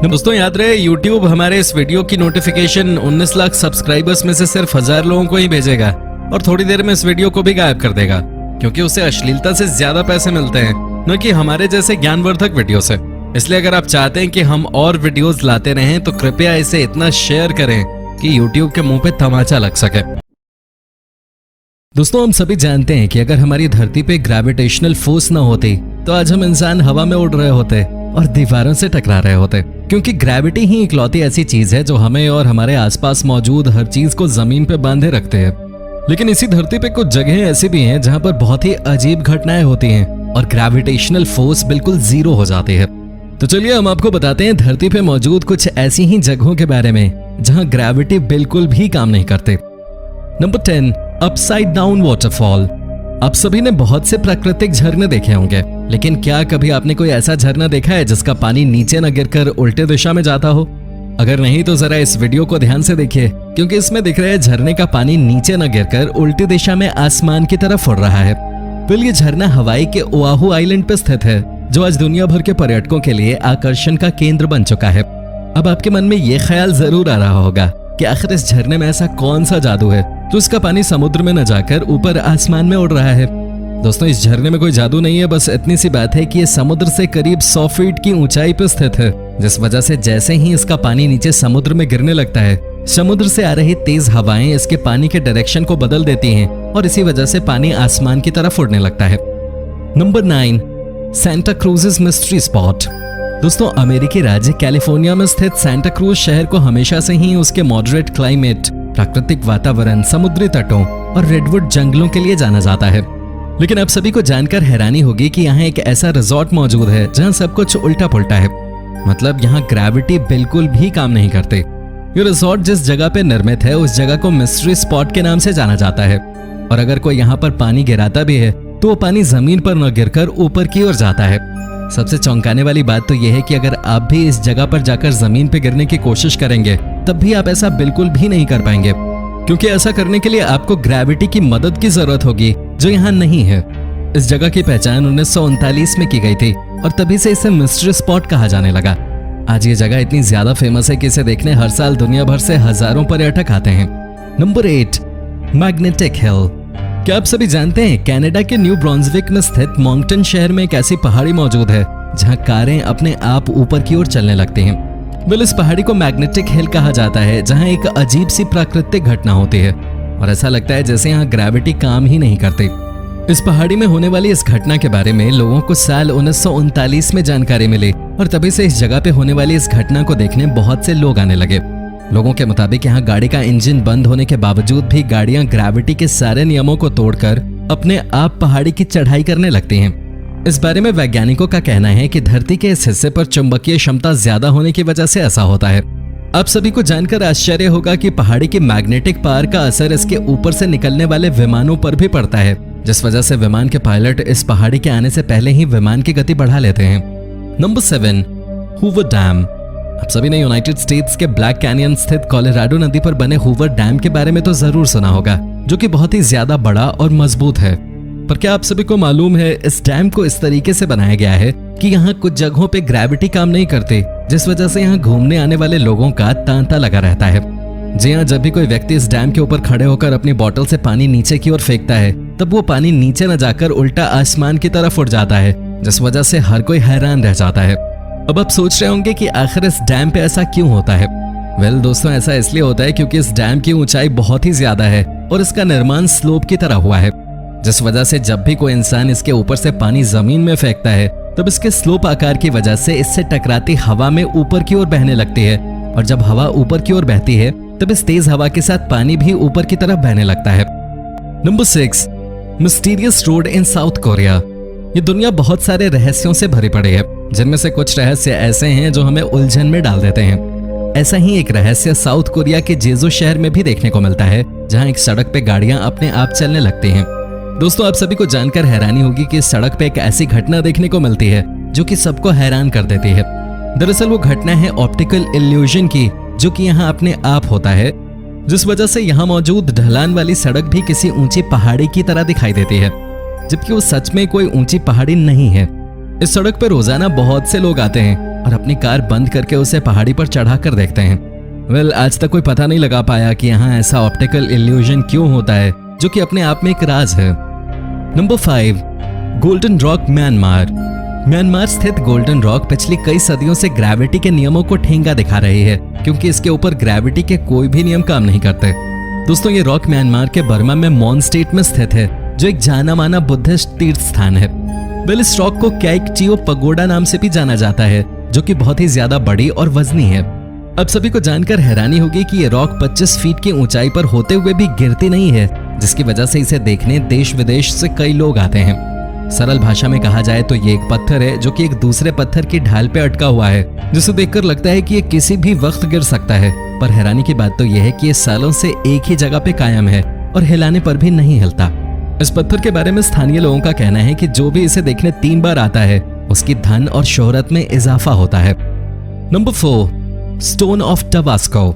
दोस्तों याद रहे, YouTube हमारे इस वीडियो की नोटिफिकेशन 19 लाख सब्सक्राइबर्स में से सिर्फ 1000 लोगों को ही भेजेगा और थोड़ी देर में इस वीडियो को भी गायब कर देगा, क्योंकि उसे अश्लीलता से ज्यादा पैसे मिलते हैं, न कि हमारे जैसे ज्ञानवर्धक वीडियो से। इसलिए अगर आप चाहते हैं कि हम और वीडियोस लाते रहें तो कृपया इसे इतना शेयर करें कि YouTube के मुंह पे तमाचा लग सके। दोस्तों, हम सभी जानते हैं कि अगर हमारी धरती पे ग्रेविटेशनल फोर्स न होती तो आज हम इंसान हवा में उड़ रहे होते और दीवारों से टकरा रहे होते, क्योंकि ग्रेविटी ही इकलौती ऐसी चीज है जो हमें और हमारे आसपास मौजूद हर चीज को जमीन पे बांधे रखते हैं। लेकिन इसी धरती पे कुछ जगहें ऐसी भी हैं जहां पर बहुत ही अजीब घटनाएं होती हैं और ग्रेविटेशनल फोर्स बिल्कुल जीरो हो जाती है। तो चलिए हम आपको बताते हैं धरती पे मौजूद कुछ ऐसी ही जगहों के बारे में जहां ग्रेविटी बिल्कुल भी काम नहीं करते। Number 10, upside down waterfall. आप सभी ने बहुत से प्राकृतिक झरने देखे होंगे, लेकिन क्या कभी आपने कोई ऐसा झरना देखा है जिसका पानी नीचे न गिरकर उल्टे दिशा में जाता हो? अगर नहीं तो जरा इस वीडियो को ध्यान से देखिए, क्योंकि इसमें दिख रहा है झरने का पानी नीचे न गिरकर उल्टी दिशा में आसमान की तरफ उड़ रहा है। फिर ये झरना हवाई के ओआहू आइलैंड पर स्थित है, जो आज दुनिया भर के पर्यटकों के लिए आकर्षण का केंद्र बन चुका है। अब आपके मन में ये ख्याल जरूर आ रहा होगा कि आखिर इस झरने में ऐसा कौन सा जादू है तो इसका पानी समुद्र में न जाकर ऊपर आसमान में उड़ रहा है। दोस्तों, इस झरने में कोई जादू नहीं है, बस इतनी सी बात है कि ये समुद्र से करीब 100 फीट की ऊंचाई पर स्थित है, जिस वजह से जैसे ही इसका पानी नीचे समुद्र में गिरने लगता है, समुद्र से आ रही तेज हवाएं इसके पानी के डायरेक्शन को बदल देती हैं और इसी वजह से पानी आसमान की तरफ उड़ने लगता है। Number 9, Santa Cruz mystery spot. दोस्तों, अमेरिकी राज्य कैलिफोर्निया में स्थित सेंटा क्रूज शहर को हमेशा से ही उसके मॉडरेट क्लाइमेट, प्राकृतिक वातावरण, समुद्री तटों और रेडवुड जंगलों के लिए जाना जाता है। लेकिन आप सभी को जानकर हैरानी होगी कि यहाँ एक ऐसा रिजॉर्ट मौजूद है जहाँ सब कुछ उल्टा पुल्टा है। मतलब यहाँ ग्रेविटी बिल्कुल भी काम नहीं करते। ये रिजॉर्ट जिस जगह पे निर्मित है उस जगह को मिस्ट्री स्पॉट के नाम से जाना जाता है, और अगर कोई यहाँ पर पानी गिराता भी है तो वो पानी जमीन पर न गिरकर ऊपर की ओर जाता है। सबसे चौंकाने वाली बात तो यह है कि अगर आप भी इस जगह पर जाकर जमीन पर गिरने की कोशिश करेंगे तब भी आप ऐसा बिल्कुल भी नहीं कर पाएंगे, क्योंकि ऐसा करने के लिए आपको ग्रेविटी की मदद की जरूरत होगी, जो यहाँ नहीं है। इस जगह की पहचान 1939 में की गई थी और तभी से इसे मिस्ट्री स्पॉट कहा जाने लगा। आज ये जगह इतनी ज्यादा फेमस है कि इसे देखने हर साल दुनिया भर से हजारों पर्यटक आते हैं। Number 8, magnetic hill. क्या आप सभी जानते हैं कनाडा के न्यू ब्रॉन्सविक में स्थित मॉन्कटन शहर में एक ऐसी पहाड़ी मौजूद है जहां कारें अपने आप ऊपर की ओर चलने लगती हैं। इस पहाड़ी को मैग्नेटिक हिल कहा जाता है, जहां एक अजीब सी प्राकृतिक घटना होती है और ऐसा लगता है जैसे यहाँ ग्रेविटी काम ही नहीं करती। इस पहाड़ी में होने वाली इस घटना के बारे में लोगों को साल 1939 में जानकारी मिली और तभी से इस जगह पे होने वाली इस घटना को देखने बहुत से लोग आने लगे। लोगों के मुताबिक यहाँ गाड़ी का इंजन बंद होने के बावजूद भी गाड़ियां ग्रेविटी के सारे नियमों को तोड़कर अपने आप पहाड़ी की चढ़ाई करने लगती हैं। इस बारे में वैज्ञानिकों का कहना है कि धरती के इस हिस्से पर चुंबकीय क्षमता ज्यादा होने की वजह से ऐसा होता है। आप सभी को जानकर आश्चर्य होगा कि पहाड़ी की मैग्नेटिक पावर का असर इसके ऊपर से निकलने वाले विमानों पर भी पड़ता है, जिस वजह से विमान के पायलट इस पहाड़ी के आने से पहले ही विमान की गति बढ़ा लेते हैं। Number 7, Hoover dam. आप सभी ने यूनाइटेड स्टेट्स के ब्लैक कैनियन स्थित कोलोराडो नदी पर बने हूवर डैम के बारे में तो जरूर सुना होगा, जो कि बहुत ही ज्यादा बड़ा और मजबूत है। पर क्या आप सभी को मालूम है इस डैम को इस तरीके से बनाया गया है कि यहाँ कुछ जगहों पे ग्रेविटी काम नहीं करती, जिस वजह से यहाँ घूमने आने वाले लोगों का तांता लगा रहता है। जी हाँ, जब भी कोई व्यक्ति इस डैम के ऊपर खड़े होकर अपनी बोतल से पानी नीचे की ओर फेंकता है तब वो पानी नीचे न जाकर उल्टा आसमान की तरफ उड़ जाता है, जिस वजह से हर कोई हैरान रह जाता है। अब आप सोच रहे होंगे कि आखिर इस डैम पे ऐसा क्यों होता है? वेल दोस्तों, ऐसा इसलिए होता है क्योंकि इस डैम की ऊंचाई बहुत ही ज्यादा है और इसका निर्माण स्लोप की तरह हुआ है, जिस वजह से जब भी कोई इंसान इसके ऊपर से पानी जमीन में फेंकता है तब इसके स्लोप आकार की वजह से इससे टकराती हवा में ऊपर की ओर बहने लगती है, और जब हवा ऊपर की ओर बहती है तब इस तेज हवा के साथ पानी भी ऊपर की तरफ बहने लगता है। नंबर 6, मिस्टीरियस रोड इन साउथ कोरिया। ये दुनिया बहुत सारे रहस्यों से भरी पड़ी है, जिनमें से कुछ रहस्य ऐसे हैं जो हमें उलझन में डाल देते हैं। ऐसा ही एक रहस्य साउथ कोरिया के जेजू शहर में भी देखने को मिलता है, जहां एक सड़क पे गाड़ियां अपने आप चलने लगती हैं। दोस्तों, आप सभी को जानकर हैरानी होगी कि इस सड़क पे एक ऐसी घटना देखने को मिलती है जो कि सबको हैरान कर देती है। दरअसल वो घटना है ऑप्टिकल इल्यूजन की, जो कि यहाँ अपने आप होता है, जिस वजह से यहाँ मौजूद ढलान वाली सड़क भी किसी ऊंची पहाड़ी की तरह दिखाई देती है, जबकि वो सच में कोई ऊंची पहाड़ी नहीं है। इस सड़क पर रोजाना बहुत से लोग आते हैं और अपनी कार बंद करके उसे पहाड़ी पर चढ़ा कर देखते हैं। आज तक कोई पता नहीं लगा पाया कि यहाँ ऐसा ऑप्टिकल इल्यूजन क्यों होता है, जो कि अपने आप में एक राज है। Number 5, golden rock, Myanmar. Myanmar स्थित गोल्डन रॉक पिछली कई सदियों से ग्रेविटी के नियमों को ठेंगा दिखा रही है, क्योंकि इसके ऊपर ग्रेविटी के कोई भी नियम काम नहीं करते। दोस्तों, ये रॉक म्यांमार के बर्मा में मॉन स्टेट में स्थित है, जो एक जाना माना बुद्धिस्ट तीर्थ स्थान है। इस रॉक को कैकचियो पगोडा नाम से भी जाना जाता है, जो कि बहुत ही ज्यादा बड़ी और वजनी है। अब सभी को जानकर हैरानी होगी कि ये रॉक 25 फीट की ऊंचाई पर होते हुए भी गिरती नहीं है, जिसकी वजह से इसे देखने देश विदेश से कई लोग आते हैं। सरल भाषा में कहा जाए तो ये एक पत्थर है जो कि एक दूसरे पत्थर की ढाल पे अटका हुआ है, जिसे देखकर लगता है कि ये किसी भी वक्त गिर सकता है। पर हैरानी की बात तो यह है कि ये सालों से एक ही जगह पे कायम है और हिलाने पर भी नहीं हिलता। इस पत्थर के बारे में स्थानीय लोगों का कहना है कि जो भी इसे देखने 3 बार आता है, उसकी धन और शोहरत में इजाफा होता है। Number 4, stone of Tabasco.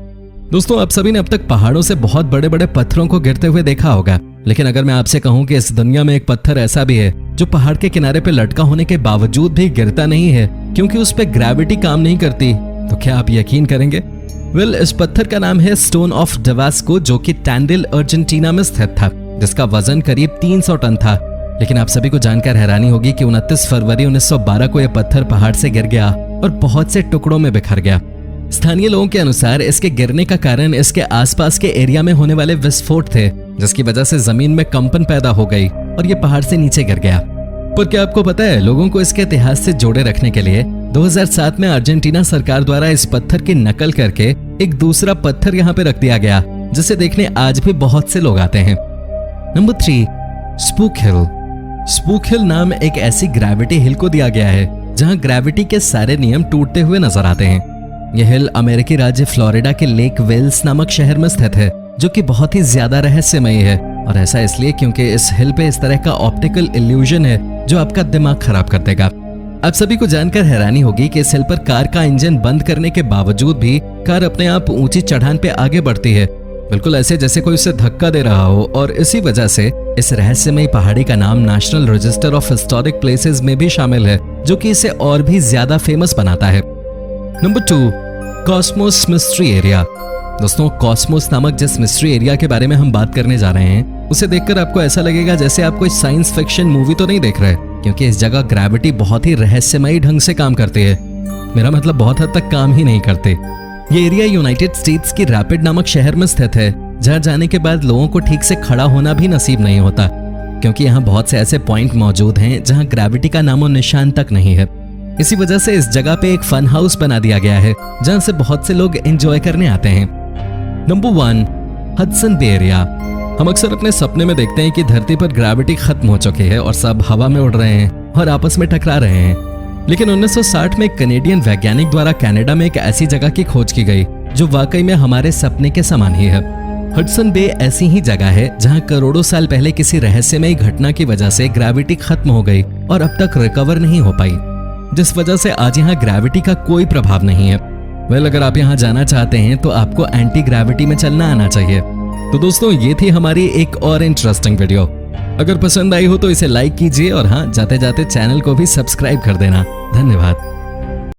दोस्तों, आप सभी ने अब तक पहाड़ों से बहुत बड़े बड़े पत्थरों को गिरते हुए देखा होगा, लेकिन अगर मैं आपसे कहूं कि इस दुनिया में एक पत्थर ऐसा भी है जो पहाड़ के किनारे पे लटका होने के बावजूद भी गिरता नहीं है क्योंकि उस पे ग्रेविटी काम नहीं करती, तो क्या आप यकीन करेंगे? इस पत्थर का नाम है स्टोन ऑफ टबास्को, जो कि टैंडिल, अर्जेंटीना में स्थित था, जिसका वजन करीब 300 टन था। लेकिन आप सभी को जानकर हैरानी होगी कि 29 फरवरी 1912 को यह पत्थर पहाड़ से गिर गया और बहुत से टुकड़ों में बिखर गया। स्थानीय लोगों के अनुसार इसके गिरने का कारण इसके आसपास के एरिया में होने वाले विस्फोट थे, जिसकी वजह से जमीन में कंपन पैदा हो गई और ये पहाड़ से नीचे गिर गया। पर क्या आपको पता है, लोगों को इसके इतिहास से जोड़े रखने के लिए 2007 में अर्जेंटीना सरकार द्वारा इस पत्थर की नकल करके एक दूसरा पत्थर यहाँ पे रख दिया गया, जिसे देखने आज भी बहुत से लोग आते हैं। नंबर 3, स्पूक हिल। स्पूक हिल नाम एक ऐसी ग्रेविटी हिल को दिया गया है जहाँ ग्रेविटी के सारे नियम टूटते हुए नजर आते हैं। यह हिल अमेरिकी राज्य फ्लोरिडा के लेक वेल्स नामक शहर में स्थित है, जो कि बहुत ही ज्यादा रहस्यमयी है, और ऐसा इसलिए क्योंकि इस हिल पे इस तरह का ऑप्टिकल इल्यूजन है जो आपका दिमाग खराब कर देगा। आप सभी को जानकर हैरानी होगी कि इस हिल पर कार का इंजन बंद करने के बावजूद भी कार अपने आप ऊंची चढ़ान पे आगे बढ़ती है, बिल्कुल ऐसे जैसे कोई उसे धक्का दे रहा हो। और इसी वजह से इस रहस्यमयी पहाड़ी का नाम national register of historic places में भी शामिल है, जो कि इसे और भी ज्यादा फेमस बनाता है। Number 2, Cosmos mystery area. दोस्तों, कॉस्मोस नामक जिस मिस्ट्री एरिया के बारे में हम बात करने जा रहे हैं, उसे देखकर आपको ऐसा लगेगा जैसे आप कोई साइंस फिक्शन मूवी तो नहीं देख रहे, क्योंकि इस जगह ग्रेविटी बहुत ही रहस्यमयी ढंग से काम करती है। मेरा मतलब बहुत हद तक काम ही नहीं करते। ये एरिया यूनाइटेड स्टेट्स की रैपिड नामक शहर में स्थित है, जहाँ जाने के बाद लोगों को ठीक से खड़ा होना भी नसीब नहीं होता, क्योंकि यहाँ बहुत से ऐसे पॉइंट मौजूद हैं जहाँ ग्रेविटी का नामो निशान तक नहीं है। इसी वजह से इस जगह पे एक फन हाउस बना दिया गया है, जहाँ से बहुत से लोग एंजॉय करने आते हैं। Number 1, Hudson Bay area. हम अक्सर अपने सपने में देखते हैं कि धरती पर ग्रेविटी खत्म हो चुकी है और सब हवा में उड़ रहे हैं और आपस में टकरा रहे हैं। लेकिन 1960 में एक कनेडियन वैज्ञानिक द्वारा कनाडा में एक ऐसी जगह की खोज की गई जो वाकई में हमारे सपने के समान ही है। हडसन बे ऐसी ही जगह है जहां करोड़ों साल पहले किसी रहस्यमयी घटना की वजह से ग्रेविटी खत्म हो गई और अब तक रिकवर नहीं हो पाई, जिस वजह से आज यहाँ ग्रेविटी का कोई प्रभाव नहीं है। अगर आप यहाँ जाना चाहते हैं तो आपको एंटी ग्रेविटी में चलना आना चाहिए। तो दोस्तों, ये थी हमारी एक और इंटरेस्टिंग वीडियो। अगर पसंद आई हो तो इसे लाइक कीजिए और हाँ, जाते जाते चैनल को भी सब्सक्राइब कर देना। धन्यवाद।